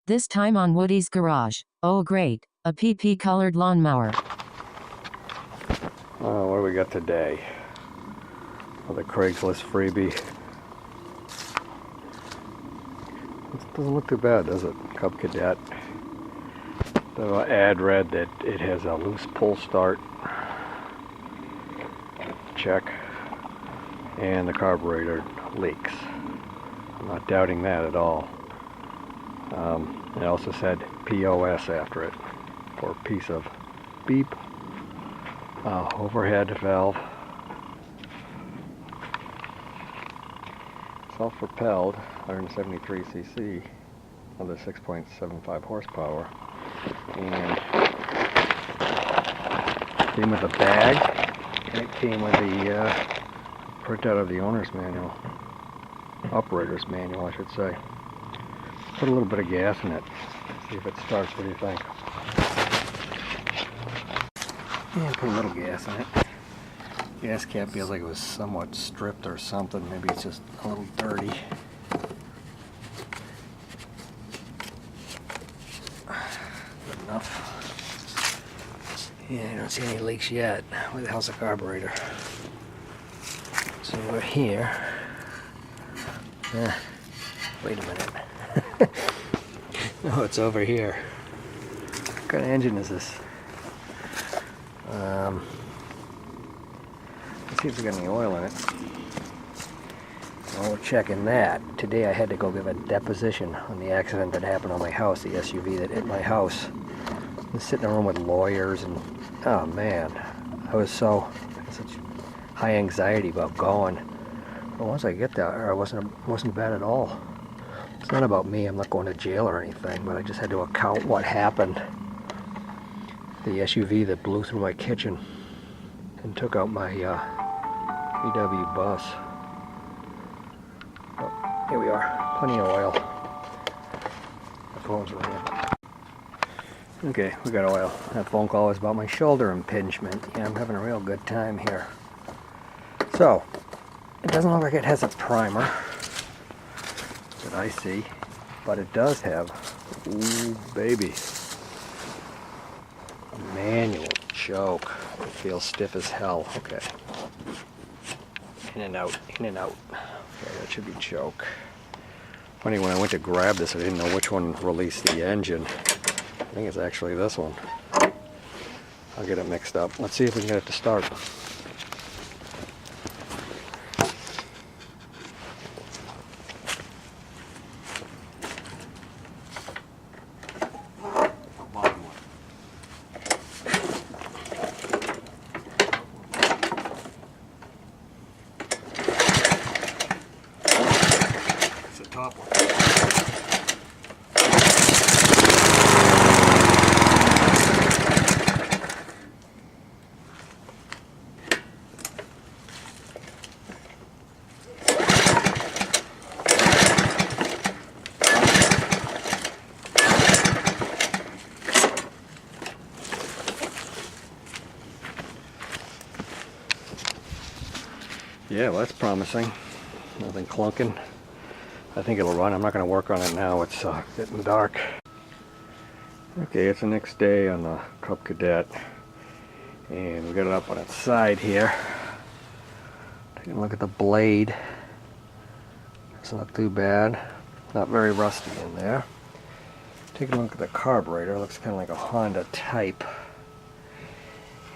This time on Woody's Garage. Oh great, a PP colored lawnmower. Oh, what do we got today? Oh, the Craigslist freebie. This doesn't look too bad, does it? Cub Cadet. The ad read that it has a loose pull start. Check. And the carburetor leaks. I'm not doubting that at all. It also said POS after it for a piece of beep. Overhead valve. Self-propelled, 173 cc, another 6.75 horsepower, and came with a bag, and it came with the printout of the owner's manual, operator's manual, I should say. Put a little bit of gas in it, see if it starts. What do you think? Yeah, put a little gas in it. Gas cap feels like it was somewhat stripped or something. Maybe it's just a little dirty. Good enough. Yeah, I don't see any leaks yet. Where the hell's the carburetor? So we're here. Wait a minute. No, it's over here. What kind of engine is this? Let's see if we got any oil in it. Well, we're checking that. Today I had to go give a deposition on the accident that happened on my house, the SUV that hit my house. I was sitting in a room with lawyers and, oh man, I had such high anxiety about going. But once I get there, it wasn't bad at all. It's not about me, I'm not going to jail or anything, but I just had to account what happened. The SUV that blew through my kitchen and took out my VW bus. Oh, here we are, plenty of oil. The phone's ringing. Okay, we got oil. That phone call was about my shoulder impingement. Yeah, I'm having a real good time here. So, it doesn't look like it has a primer that I see, but it does have, ooh baby, a manual choke. It feels stiff as hell. Okay. In and out, in and out. Okay, that should be choke. Funny, when I went to grab this, I didn't know which one released the engine. I think it's actually this one. I'll get it mixed up. Let's see if we can get it to start. Top one. Yeah, well, that's promising. Nothing clunking. I think it'll run. I'm not going to work on it now. It's getting dark. Okay, it's the next day on the Cub Cadet, and we got it up on its side here. Taking a look at the blade. It's not too bad. Not very rusty in there. Taking a look at the carburetor. It looks kind of like a Honda type.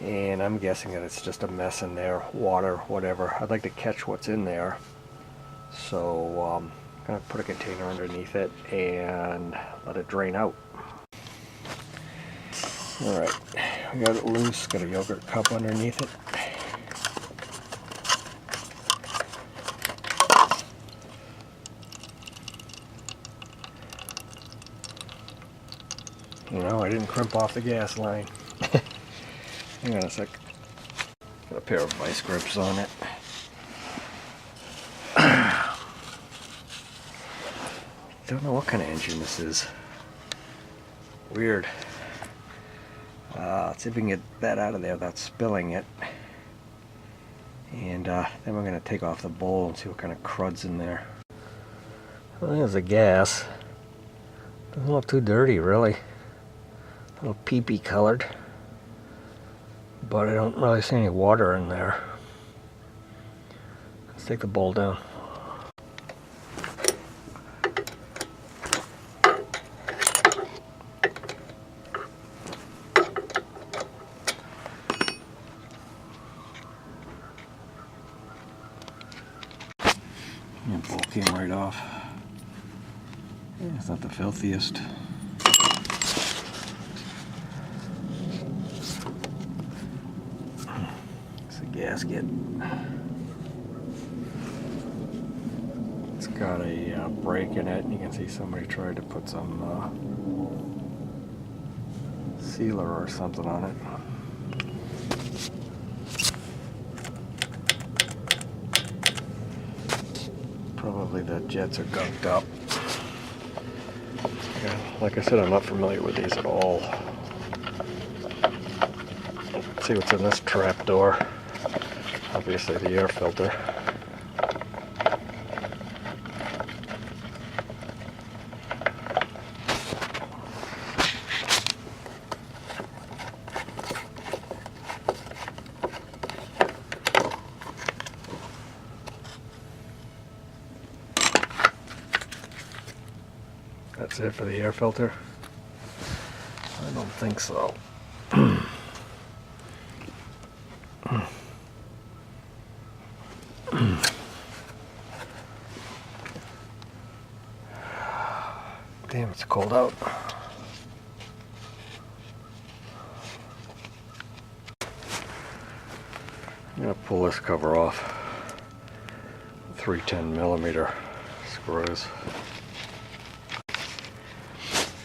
And I'm guessing that it's just a mess in there. Water, whatever. I'd like to catch what's in there. So, I'm going to put a container underneath it and let it drain out. Alright, we got it loose, got a yogurt cup underneath it. You know, I didn't crimp off the gas line. Hang on a sec. Got a pair of vice grips on it. Don't know what kind of engine this is. Weird. Let's see if we can get that out of there without spilling it. And then we're going to take off the bowl and see what kind of crud's in there. Well, there's the gas. Doesn't look too dirty, really. A little pee-pee colored. But I don't really see any water in there. Let's take the bowl down. Yeah, bowl came right off. Yeah, it's not the filthiest. It's a gasket. It's got a break in it. You can see somebody tried to put some sealer or something on it. Probably the jets are gunked up. Yeah, like I said, I'm not familiar with these at all. Let's see what's in this trap door. Obviously the air filter. That's it for the air filter? I don't think so. Damn, it's cold out. I'm gonna pull this cover off. 310mm screws.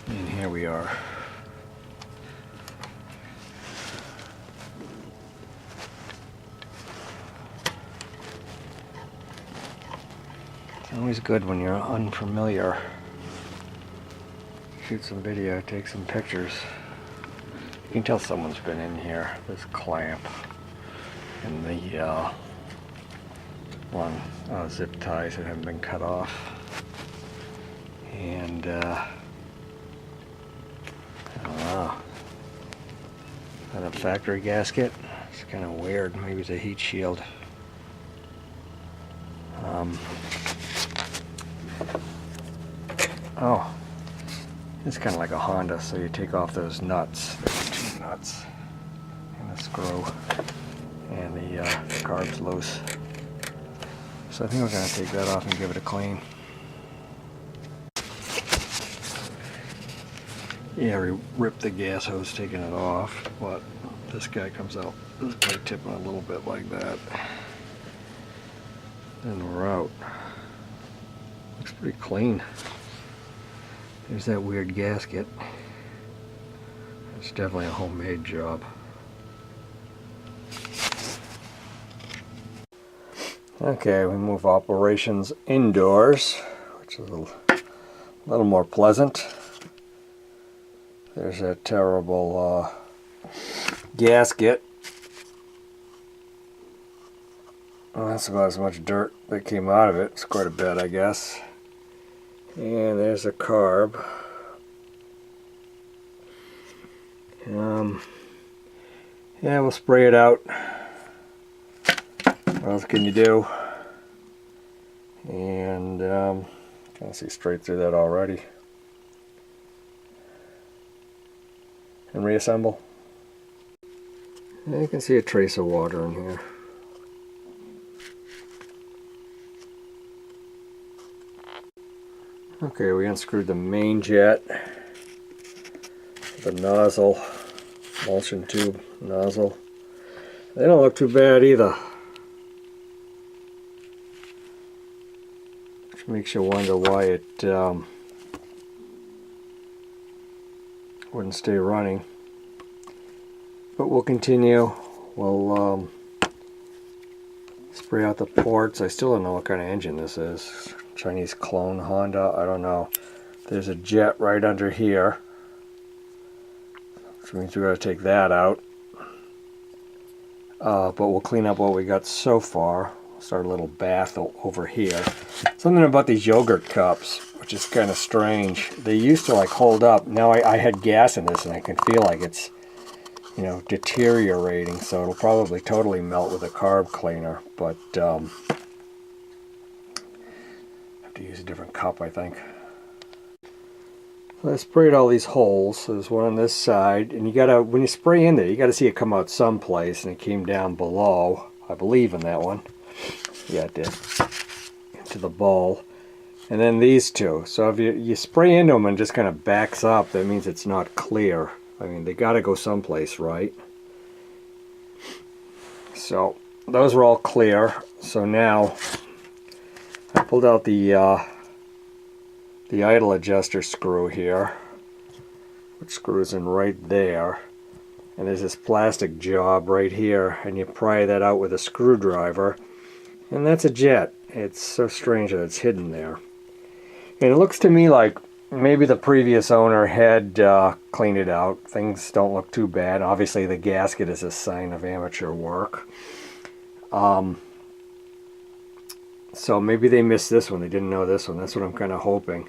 And here we are. It's always good when you're unfamiliar. Shoot some video, take some pictures. You can tell someone's been in here. This clamp and the zip ties that haven't been cut off. And I don't know. Is that a factory gasket? It's kind of weird. Maybe it's a heat shield. Oh, it's kind of like a Honda. So you take off those nuts. There's two nuts and a screw, and the carb's loose. So I think we're going to take that off and give it a clean. Yeah, we ripped the gas hose taking it off, but this guy comes out this by tipping a little bit like that. And we're out. Looks pretty clean. There's that weird gasket. It's definitely a homemade job. Okay, we move operations indoors, which is a little more pleasant. There's that terrible gasket. Well, that's about as much dirt that came out of it. It's quite a bit, I guess. And there's a carb. Yeah, we'll spray it out. What else can you do? And kind of see straight through that already. And reassemble. And you can see a trace of water in here. Okay, we unscrewed the main jet, the nozzle, emulsion tube nozzle. They don't look too bad either. Which makes you wonder why it wouldn't stay running. But we'll continue. We'll spray out the ports. I still don't know what kind of engine this is. Chinese clone Honda, I don't know. There's a jet right under here, which means we got to take that out. But we'll clean up what we got so far. Start a little bath over here. Something about these yogurt cups, which is kind of strange. They used to like hold up. Now I had gas in this and I can feel like it's, you know, deteriorating. So it'll probably totally melt with a carb cleaner. But I have to use a different cup, I think. So I sprayed all these holes. So there's one on this side. And you gotta, when you spray in there, you gotta see it come out someplace. And it came down below, I believe, in that one. Yeah, it did. Into the bowl. And then these two. So if you spray into them and it just kind of backs up, that means it's not clear. I mean, they got to go someplace, right? So those were all clear. So now I pulled out the idle adjuster screw here, which screws in right there. And there's this plastic job right here, and you pry that out with a screwdriver. And that's a jet. It's so strange that it's hidden there. And it looks to me like maybe the previous owner had cleaned it out. Things don't look too bad. Obviously the gasket is a sign of amateur work. So maybe they missed this one. They didn't know this one. That's what I'm kind of hoping.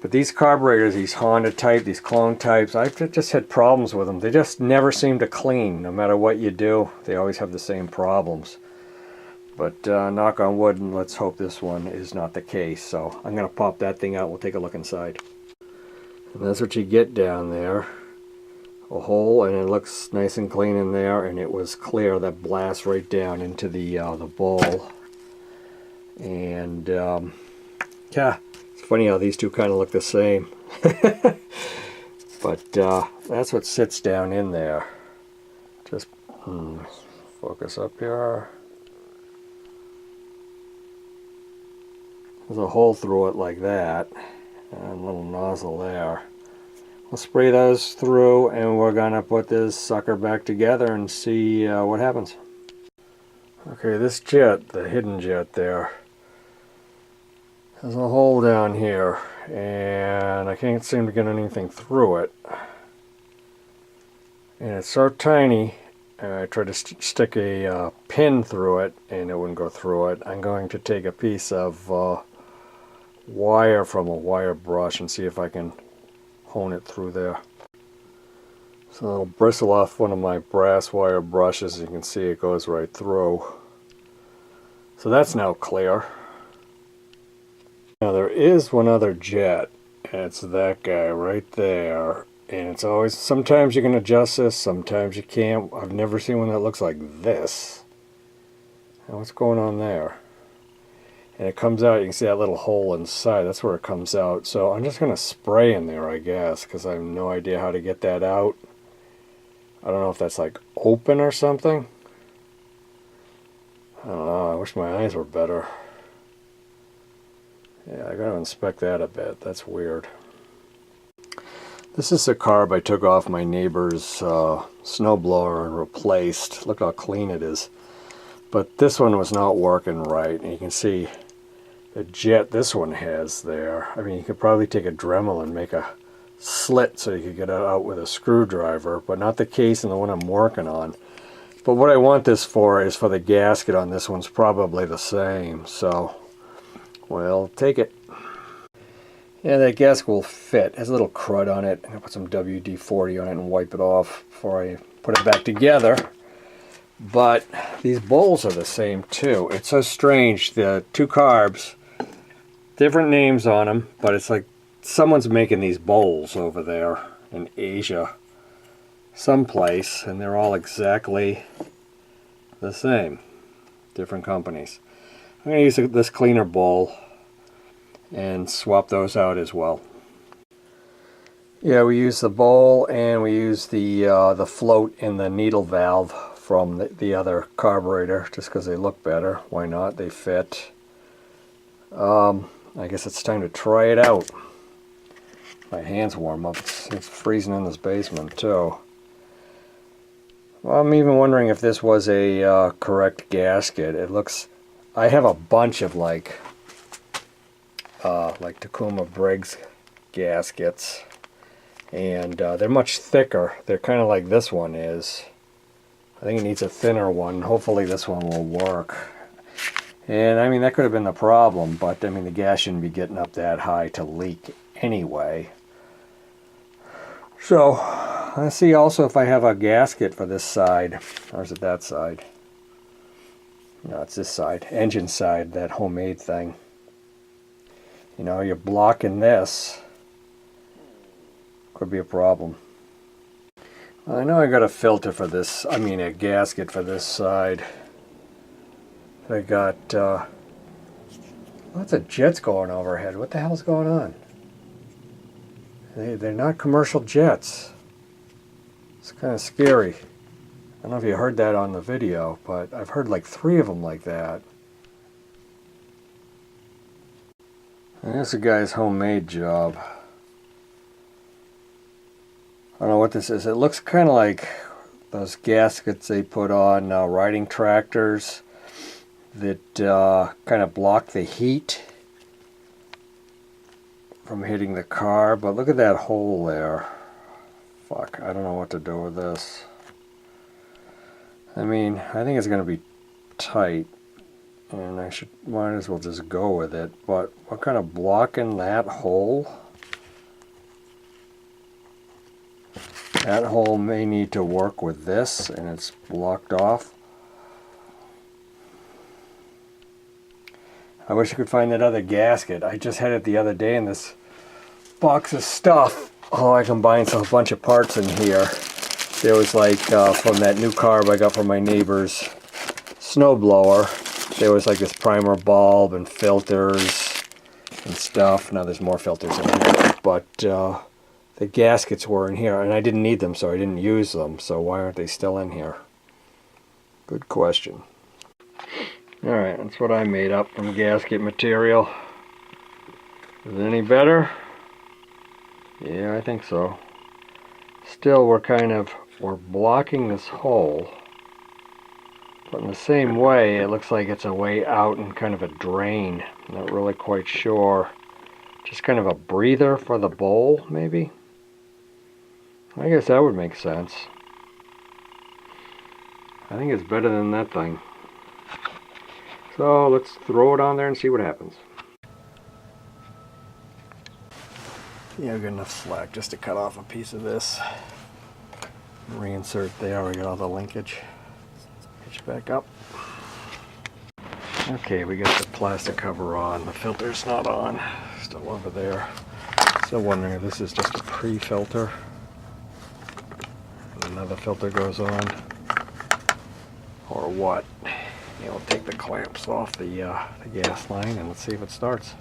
But these carburetors, these Honda type, these clone types, I've just had problems with them. They just never seem to clean. No matter what you do, they always have the same problems. But knock on wood, and let's hope this one is not the case. So I'm going to pop that thing out. We'll take a look inside. And that's what you get down there. A hole, and it looks nice and clean in there, and it was clear. That blasts right down into the bowl. And yeah, it's funny how these two kind of look the same. But that's what sits down in there. Just focus up here. There's a hole through it like that, and a little nozzle there. We'll spray those through, and we're gonna put this sucker back together and see what happens. Okay, this jet, the hidden jet there, there's a hole down here, and I can't seem to get anything through it. And it's so tiny, I tried to stick a pin through it, and it wouldn't go through it. I'm going to take a piece of wire from a wire brush and see if I can hone it through there. So it'll bristle off one of my brass wire brushes. You can see it goes right through. So that's now clear. Now there is one other jet, and it's that guy right there. And it's always, sometimes you can adjust this, sometimes you can't. I've never seen one that looks like this. Now what's going on there? And it comes out, you can see that little hole inside, that's where it comes out. So I'm just going to spray in there, I guess, because I have no idea how to get that out. I don't know if that's like open or something. I don't know, I wish my eyes were better. Yeah, I got to inspect that a bit, that's weird. This is a carb I took off my neighbor's snowblower and replaced. Look how clean it is. But this one was not working right, and you can see the jet this one has there. I mean, you could probably take a Dremel and make a slit so you could get it out with a screwdriver, but not the case in the one I'm working on. But what I want this for is for the gasket on this one's probably the same, so we'll take it. Yeah, that gasket will fit. It has a little crud on it. I'm going to put some WD-40 on it and wipe it off before I put it back together. But these bowls are the same too. It's so strange. The two carbs, different names on them, but it's like someone's making these bowls over there in Asia someplace, and they're all exactly the same. Different companies. I'm going to use this cleaner bowl and swap those out as well. Yeah, we use the bowl, and we use the float in the needle valve from the other carburetor, just because they look better. Why not? They fit. I guess it's time to try it out. My hands warm up. It's freezing in this basement too. Well, I'm even wondering if this was a correct gasket. It looks. I have a bunch of like Tacoma Briggs gaskets, and they're much thicker. They're kind of like this one is. I think it needs a thinner one. Hopefully this one will work. And I mean, that could have been the problem, but I mean, the gas shouldn't be getting up that high to leak anyway. So let's see also if I have a gasket for this side. Or is it that side? No, it's this side, engine side, that homemade thing. You know, you're blocking this. Could be a problem. Well, I know I got a filter for this, I mean a gasket for this side. I got lots of jets going overhead. What the hell's going on? They're not commercial jets. It's kind of scary. I don't know if you heard that on the video, but I've heard like 3 of them like that. And this is a guy's homemade job. I don't know what this is. It looks kind of like those gaskets they put on riding tractors that kind of block the heat from hitting the car. But look at that hole there. Fuck, I don't know what to do with this. I mean, I think it's going to be tight, and might as well just go with it. But what kind of blocking that hole? That hole may need to work with this, and it's blocked off. I wish I could find that other gasket. I just had it the other day in this box of stuff. Oh, I combined a bunch of parts in here. There was like, from that new carb I got from my neighbor's snowblower, there was like this primer bulb and filters and stuff. Now there's more filters in here. But the gaskets were in here, and I didn't need them, so I didn't use them. So why aren't they still in here? Good question. Alright, that's what I made up from gasket material. Is it any better? Yeah, I think so. Still, we're blocking this hole. But in the same way, it looks like it's a way out and kind of a drain. I'm not really quite sure. Just kind of a breather for the bowl, maybe? I guess that would make sense. I think it's better than that thing. So let's throw it on there and see what happens. Yeah, I've got enough slack just to cut off a piece of this. Reinsert there, we got all the linkage. Hitch back up. Okay, we got the plastic cover on. The filter's not on. Still over there. Still wondering if this is just a pre-filter. Another filter goes on. Or what. You know, take the clamps off the gas line and let's see if it starts.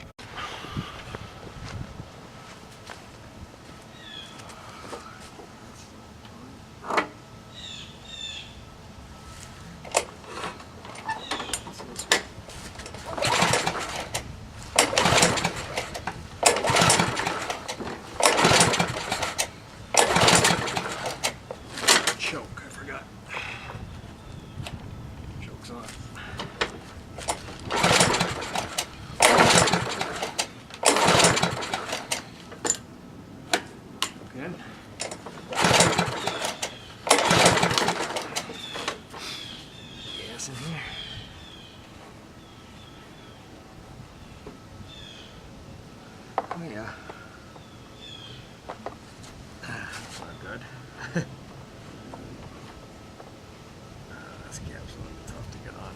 In here. Oh yeah. That's not good. This cap's a little tough to get on.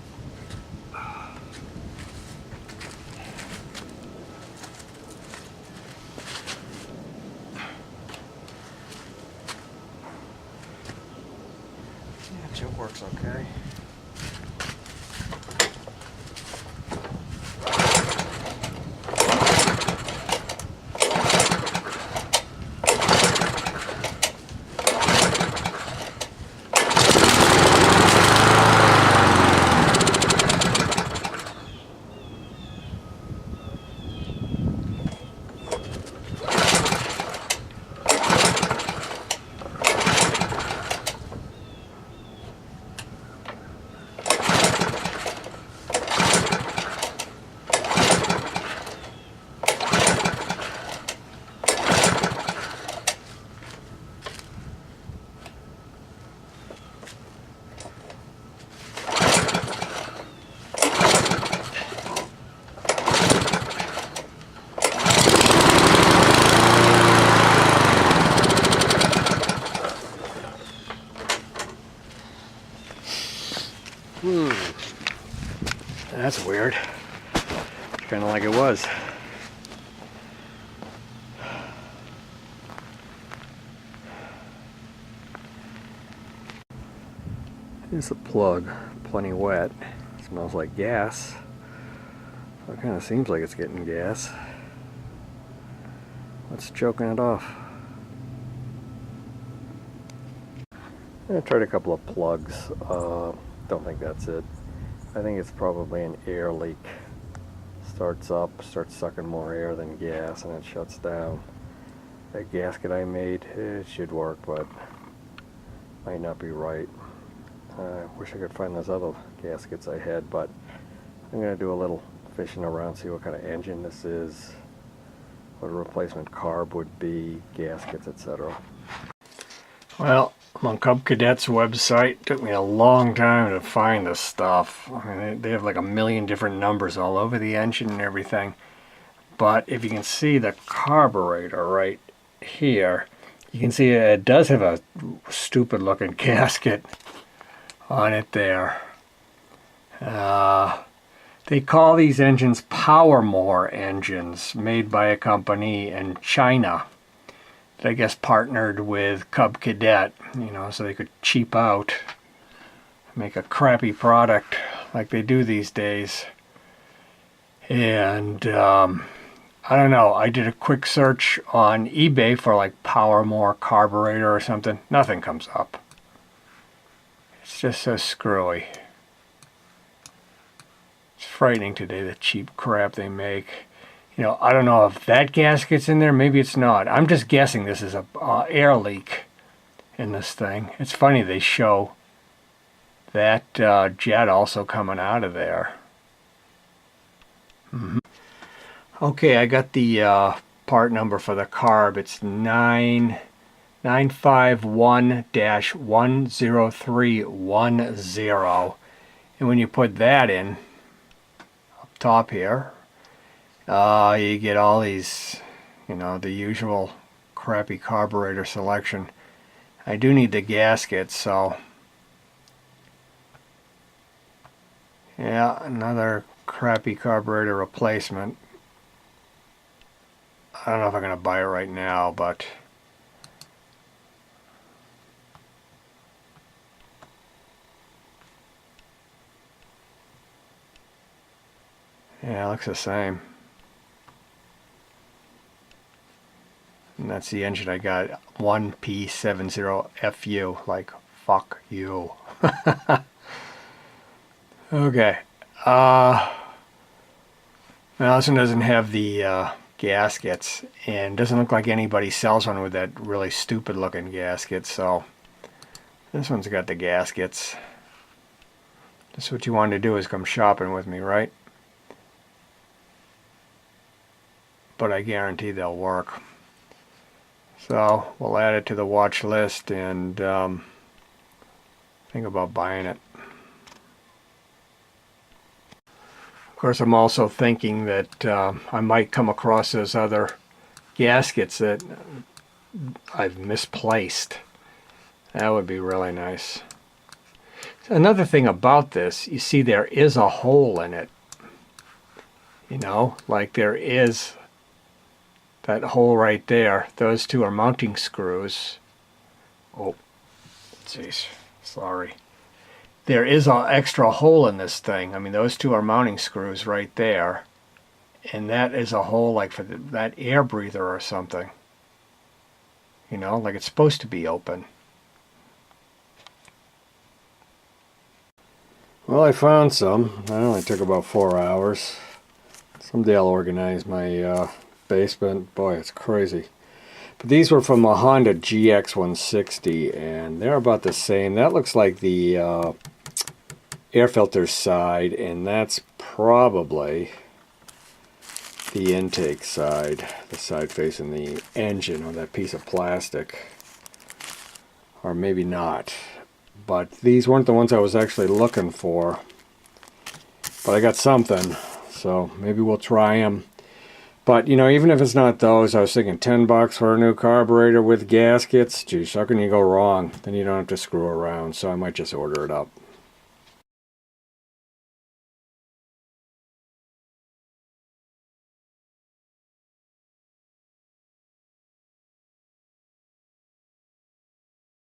Yeah, choke works okay. That's weird. It's kind of like it was. Here's the plug, plenty wet. It smells like gas. So it kind of seems like it's getting gas. What's choking it off? I tried a couple of plugs. Don't think that's it. I think it's probably an air leak. Starts up, starts sucking more air than gas, and it shuts down. That gasket I made, it should work, but might not be right. I wish I could find those other gaskets I had, but I'm going to do a little fishing around, see what kind of engine this is, what a replacement carb would be, gaskets, etc. Well, I'm on Cub Cadet's website. It took me a long time to find this stuff. I mean, they have like a million different numbers all over the engine and everything. But if you can see the carburetor right here, you can see it does have a stupid looking gasket on it there. They call these engines Powermore engines, made by a company in China that I guess partnered with Cub Cadet, you know, so they could cheap out, make a crappy product like they do these days. And I don't know, I did a quick search on eBay for like Powermore carburetor or something. Nothing comes up. It's just so screwy. It's frightening today, the cheap crap they make. You know, I don't know if that gasket's in there. Maybe it's not. I'm just guessing this is a air leak in this thing. It's funny they show that jet also coming out of there. Okay, I got the part number for the carb. It's 951-10310. And when you put that in, up top here, you get all these, you know, the usual crappy carburetor selection. I do need the gasket, so yeah, another crappy carburetor replacement. I don't know if I'm going to buy it right now, but yeah, it looks the same. And that's the engine I got, 1P70FU, like fuck you. Okay. Now this one doesn't have the gaskets, and doesn't look like anybody sells one with that really stupid looking gasket, so this one's got the gaskets. That's what you wanted to do, is come shopping with me, right? But I guarantee they'll work. So we'll add it to the watch list and think about buying it. Of course, I'm also thinking that I might come across those other gaskets that I've misplaced. That would be really nice. Another thing about this, you see there is a hole in it. You know, like there is that hole right there. Those two are mounting screws. Oh, jeez, sorry. There is an extra hole in this thing. I mean, those two are mounting screws right there. And that is a hole like for that air breather or something. You know, like it's supposed to be open. Well, I found some. It only took about 4 hours. Someday I'll organize my basement. Boy, it's crazy. But these were from a Honda GX160, and they're about the same. That looks like the air filter side, and that's probably the intake side, the side facing the engine, or that piece of plastic. Or maybe not. But these weren't the ones I was actually looking for. But I got something, so maybe we'll try them. But, you know, even if it's not those, I was thinking $10 for a new carburetor with gaskets. Geez, how can you go wrong? Then you don't have to screw around, so I might just order it up.